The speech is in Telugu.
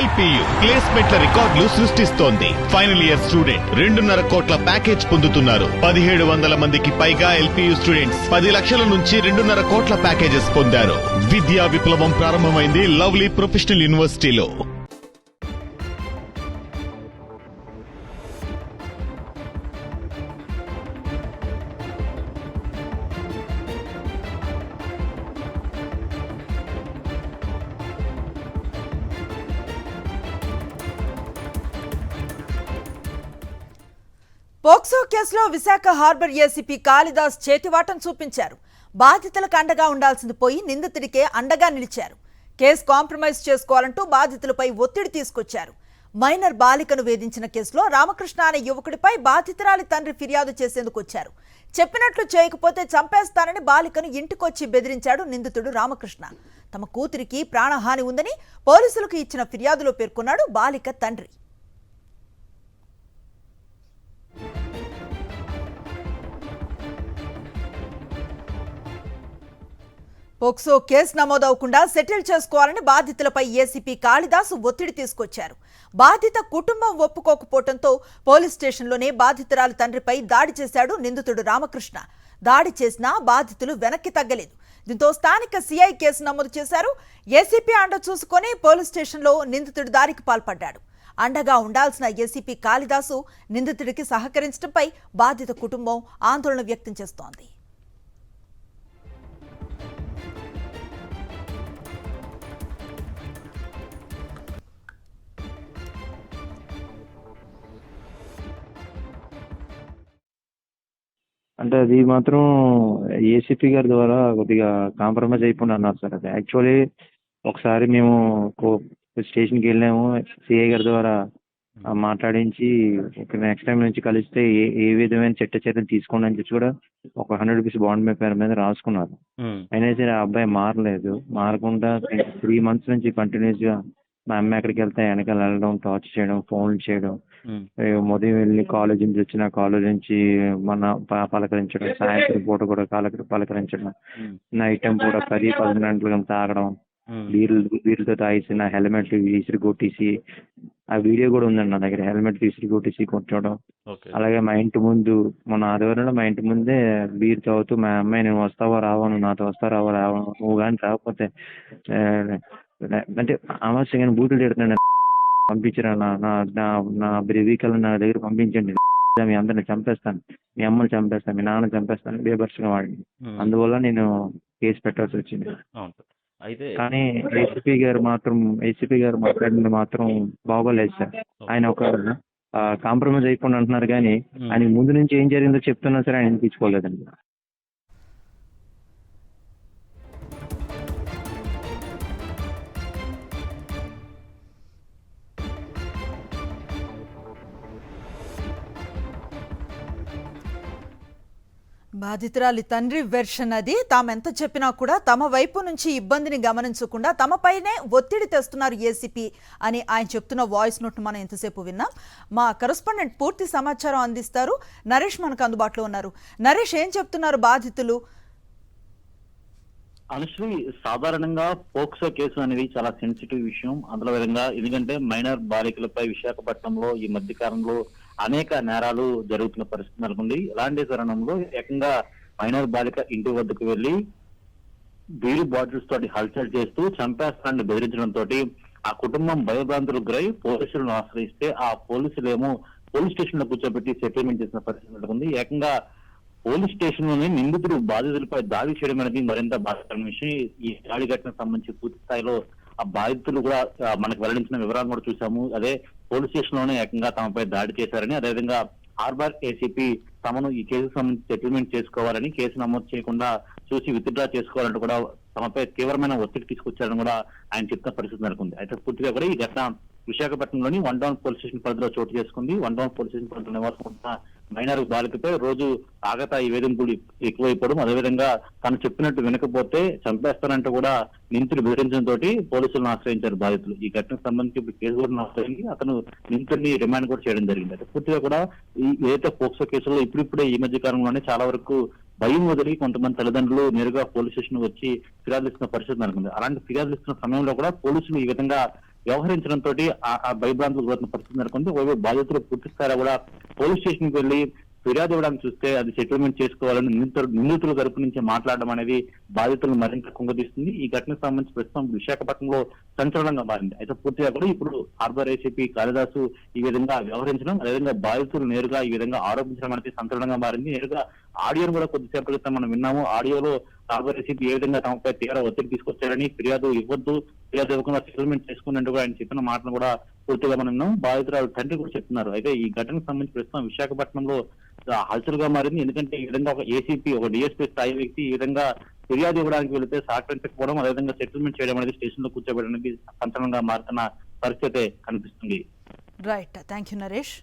ఎల్పియు ప్లేస్మెంట్ల రికార్డులు సృష్టిస్తోంది. ఫైనల్ ఇయర్ స్టూడెంట్ 2.5 కోట్ల ప్యాకేజ్ పొందుతున్నారు. 1700 మందికి పైగా ఎల్పియు స్టూడెంట్స్ 10 లక్షల నుంచి 2.5 కోట్ల ప్యాకేజెస్ పొందారు. విద్యా విప్లవం ప్రారంభమైంది లవ్లీ ప్రొఫెషనల్ యూనివర్సిటీలో. పోక్సో కేసులో విశాఖ హార్బర్ ఏసీపీ కాళిదాస్ చేతివాటం చూపించారు. బాధితులకు అండగా ఉండాల్సింది పోయి నిందితుడికే అండగా నిలిచారు. కేసు కాంప్రమైజ్ చేసుకోవాలంటూ బాధితులపై ఒత్తిడి తీసుకొచ్చారు. మైనర్ బాలికను వేధించిన కేసులో రామకృష్ణ అనే యువకుడిపై బాధితురాలి తండ్రి ఫిర్యాదు చేసేందుకు వచ్చారు. చెప్పినట్లు చేయకపోతే చంపేస్తానని బాలికను ఇంటికొచ్చి బెదిరించాడు నిందితుడు రామకృష్ణ. తమ కూతురికి ప్రాణహాని ఉందని పోలీసులకు ఇచ్చిన ఫిర్యాదులో పేర్కొన్నాడు బాలిక తండ్రి. పోక్సో కేసు నమోదవకుండా సెటిల్ చేసుకోవాలని బాధితులపై ఏసీపీ కాళిదాస్ ఒత్తిడి తీసుకొచ్చారు. బాధిత కుటుంబం ఒప్పుకోకపోవడంతో పోలీస్ స్టేషన్లోనే బాధితురాలి తండ్రిపై దాడి చేశాడు నిందితుడు రామకృష్ణ. దాడి చేసినా బాధితులు వెనక్కి తగ్గలేదు. దీంతో స్థానిక సిఐ కేసు నమోదు చేశారు. ఏసీపీ అండ చూసుకొని పోలీస్ స్టేషన్లో నిందితుడు దాడికి పాల్పడ్డాడు. అండగా ఉండాల్సిన ఏసీపీ కాళిదాసు నిందితుడికి సహకరించడంపై బాధిత కుటుంబం ఆందోళన వ్యక్తం చేస్తోంది. అంటే అది మాత్రం ఏసీపీ గారి ద్వారా కొద్దిగా కాంప్రమైజ్ అయిపోయింది అన్నారు సార్. అది యాక్చువల్లీ ఒకసారి మేము స్టేషన్కి వెళ్ళాము. సిఐ గారి ద్వారా మాట్లాడించి నెక్స్ట్ టైం నుంచి కలిస్తే ఏ విధమైన చర్యలు తీసుకోండి అని చెప్పి కూడా ఒక 100 రూపీస్ బాండ్ పేపర్ మీద రాసుకున్నారు. అయినా సరే ఆ అబ్బాయి మారలేదు. మారకుండా 3 months నుంచి కంటిన్యూస్ గా మా అమ్మ ఎక్కడికి వెళ్తే వెనకాల వెళ్ళడం, టార్చ్ చేయడం, ఫోన్లు చేయడం, ఉదయం వెళ్ళి కాలేజ్ నుంచి వచ్చిన కాలేజ్ నుంచి మన పలకరించడం, సాయంత్రం పూట కూడా పలకరించడం, నైట్ టైం కూడా 10-11 గంటలకు తాగడం, బీర్లతో తాగేసి నా హెల్మెట్ విసిరి కొట్టేసి, ఆ వీడియో కూడా ఉందండి నా దగ్గర, హెల్మెట్ విసిరి కొట్టేసి కొట్టడం. అలాగే మా ఇంటి ముందు మొన్న ఆదివారంలో మా ఇంటి ముందే బీర్ తాగుతూ మా అమ్మాయి నేను వస్తావా రావా, నువ్వు నాతో వస్తావా రావా, నువ్వు కానీ రాకపోతే అంటే అనవసరంగా బూతులు తిడుతున్నాడు, పంపించరా నా వెహికల్ నా దగ్గర పంపించండి, మీ అందరిని చంపేస్తాను, మీ అమ్మని చంపేస్తాను, మీ నాన్న చంపేస్తాను బేబర్స్గా వాడిని. అందువల్ల నేను కేసు పెట్టాల్సి వచ్చింది. కానీ ఏసీపీ గారు మాట్లాడింది మాత్రం బాగోలేదు సార్. ఆయన ఒక కాంప్రమైజ్ అయిపోండి అంటున్నారు కానీ ఆయన ముందు నుంచి ఏం జరిగిందో చెప్తున్నా సరే ఆయన వినిపించుకోలేదండి. బాధితురాలి తండ్రి వెర్షన్ అది. తామెంత చెప్పినా కూడా తమ వైపు నుంచి ఇబ్బందిని గమనించకుండా తమపైనే ఒత్తిడి తెస్తున్నారు ఏసీపీ అని ఆయన చెప్తున్న వాయిస్ నోట్ను మనం ఎంతసేపు విన్నాం. మా కరెస్పాండెంట్ పూర్తి సమాచారం అందిస్తారు. నరేష్ మనకు అందుబాటులో ఉన్నారు. నరేష్, ఏం చెప్తున్నారు బాధితులు? అనుశ్రీ, సాధారణంగా పోక్సో కేసు అనేది చాలా సెన్సిటివ్ విషయం. అందులో విధంగా ఎందుకంటే మైనర్ బాలికలపై విశాఖపట్నంలో ఈ మధ్య కాలంలో అనేక నేరాలు జరుగుతున్న పరిస్థితి నెలకొంది. ఇలాంటి తరుణంలో ఏకంగా మైనర్ బాలిక ఇంటి వద్దకు వెళ్లి బీరు బాటిల్స్ తోటి హల్చల్ చేస్తూ చంపేస్తానని బెదిరించడంతో ఆ కుటుంబం భయభ్రాంతులకు గురై పోలీసులను ఆశ్రయిస్తే ఆ పోలీసులేమో పోలీస్ స్టేషన్ లో కూర్చోబెట్టి సెటిల్మెంట్ చేసిన పరిస్థితి నెలకొంది. ఏకంగా పోలీస్ స్టేషన్ లోనే నిందితుడు బాధితులపై దాడి చేయడం అనేది మరింత బాధాకరమైన విషయం. ఈ దాడి ఘటనకు సంబంధించి పూర్తి స్థాయిలో ఆ బాధితులు కూడా మనకు వెల్లడించిన వివరాలు కూడా చూసాము. అదే పోలీస్ స్టేషన్ లోనే ఏకంగా తమపై దాడి చేశారని, అదేవిధంగా హార్బర్ ఏసీపీ తమను ఈ కేసుకు సంబంధించి సెటిల్మెంట్ చేసుకోవాలని, కేసు నమోదు చేయకుండా చూసి విత్డ్రా చేసుకోవాలంటూ కూడా తమపై తీవ్రమైన ఒత్తిడి తీసుకొచ్చారని కూడా ఆయన చెప్తున్న పరిస్థితి నెలకొంది. అయితే పూర్తిగా కూడా ఈ ఘటన విశాఖపట్నంలోని 1 టౌన్ పోలీస్ స్టేషన్ పరిధిలో చోటు చేసుకుంది. 1 టౌన్ పోలీస్ స్టేషన్ పరిధిలో నివాసం ఉంటున్న మైనర్ బాలికపై రోజు ఆగతాయి వేధింపులు ఎక్కువైపోవడం, అదేవిధంగా తను చెప్పినట్టు వినకపోతే చంపేస్తానంటూ కూడా నిందితులు బెదిరించడంతో పోలీసులను ఆశ్రయించారు బాధితులు. ఈ ఘటనకు సంబంధించి ఇప్పుడు కేసు కూడా నమోదైంది. అతను నిందితుడిని రిమాండ్ కూడా చేయడం జరిగింది. అయితే పూర్తిగా కూడా ఏదైతే పోక్సో కేసులో ఇప్పుడిప్పుడే ఈ మధ్య కాలంలోనే చాలా వరకు భయం వదిలి కొంతమంది తల్లిదండ్రులు నేరుగా పోలీస్ స్టేషన్ వచ్చి ఫిర్యాదులు ఇస్తున్న పరిస్థితి నెలకొంది. అలాంటి ఫిర్యాదులు ఇస్తున్న సమయంలో కూడా పోలీసులు ఈ విధంగా వ్యవహరించడంతో ఆ భయభ్రాంతులకు గురవుతున్న పరిస్థితి నెలకొంది. ఒకవైపు బాధితులు పూర్తి స్థాయిలో కూడా పోలీస్ స్టేషన్ కి వెళ్లి ఫిర్యాదు ఇవ్వడానికి చూస్తే అది సెటిల్మెంట్ చేసుకోవాలని నిందితుల తరపు నుంచి మాట్లాడడం అనేది బాధితులను మరింత కుంగదీస్తుంది. ఈ ఘటనకు సంబంధించి ప్రస్తుతం విశాఖపట్నంలో సంచలనంగా మారింది. అయితే పూర్తిగా కూడా ఇప్పుడు హార్బర్ ఏసీపీ కాళిదాసు ఈ విధంగా వ్యవహరించడం, అదేవిధంగా బాధితులు నేరుగా ఈ విధంగా ఆరోపించడం అనేది సంచలనంగా మారింది. నేరుగా ఆడియోను కూడా కొద్దిసేపటి క్రితం మనం విన్నాము. ఆడియోలో హార్బర్ ఏసీపీ ఏ విధంగా తమపై తీవ్ర ఒత్తిడి తీసుకొచ్చారని, ఫిర్యాదు ఇవ్వకుండా సెటిల్మెంట్ చేసుకున్నట్టు ఆయన చెప్పిన మాటను కూడా పూర్తిగా మనం విన్నాం. బాధితురాలు తండ్రి కూడా చెప్తున్నారు. అయితే ఈ ఘటనకు సంబంధించి ప్రస్తుతం విశాఖపట్నంలో హల్చల్గా మారింది. ఎందుకంటే ఈ విధంగా ఒక ఏసీపీ, ఒక డిఎస్పీ స్థాయి వ్యక్తి ఈ విధంగా ఫిర్యాదు ఇవ్వడానికి వెళితే సహకరించకపోవడం, అదేవిధంగా సెటిల్మెంట్ చేయడం అనేది స్టేషన్ లో కూర్చోబెట్టడానికి సంచలనంగా మారుతున్న పరిస్థితి కనిపిస్తుంది. Right, thank you Naresh.